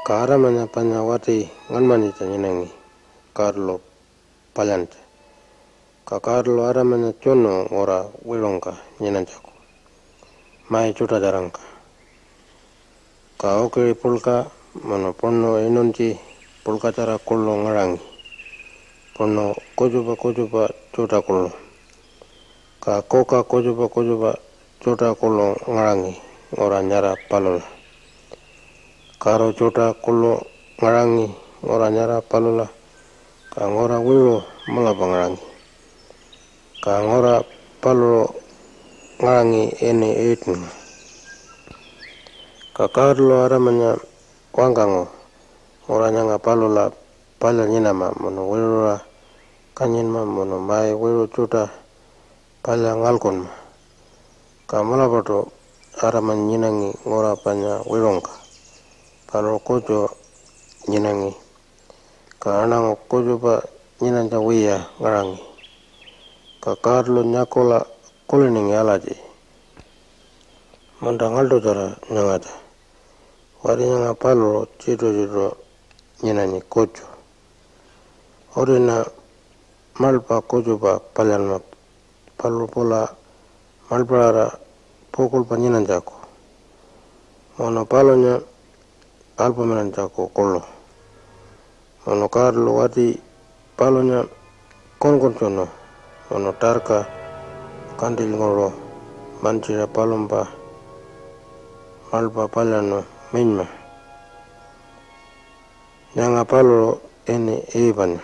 Karamanya panya wati nganmani tanyenangi Carlo palyante. Ka Carlo aramanya chono ora wilonga nyenanjaku. Mai chuta jarangka. Ka okiri pulka mono ponno enonji pulka cara kullo ngarangi. Ponno kojuba chuta kullo. Ka koka kojuba chuta kullo ngarangi ora nyara palola. Karo chuta kullo ngarangi ora nyara palola. Ka ngora willo malapa ngarangi. Ka ngora palo ngarangi ene etnga. Ka Carlo aramanya wangango ora nyanga palola pala nyinama mono wilura kanyinma mono mai wilu chuta pala ngalkonma. Ka malapato araman nyinangi ngora panya wilongka palo kojo nyinangi. Ka anango kojo pa nyinanja wiya ngarangi. Ka Carlo nyakola kuliningi alaji monda ngaldo tara nyangata wari nyanga palo cito nyinanyi kojo orina malpa kojo pa palyanma palo pola malpalara pokol pa nyinanjako mono palonya alpa menanjako kolo mono Carlo wati palonya konconcono mono tarka kandil ngoro mancira palompa malpa palyano minma nyanga palo ene ebanya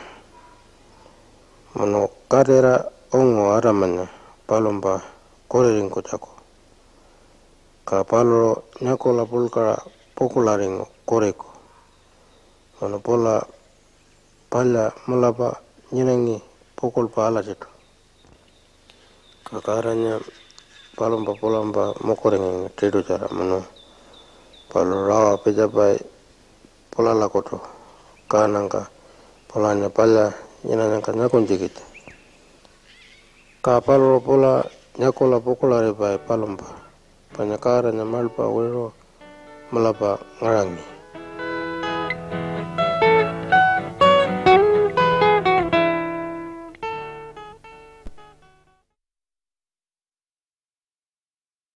mono katera ongo aramanya palompa koreringko jako. Ka palo nyakola pulkara pokularingo koreko mono pola palya malapa nyinangi pokol pa alajitu. Ka karanya palompa polampa mokorengenga tedo cara mono palo rawa pejabai pola lakoto kanangka polanya palya nyinanangka nyakon jikit. Ka palo pola nyakola pokulare bai palompa panyakaranya malpa wero malapa ngarangi.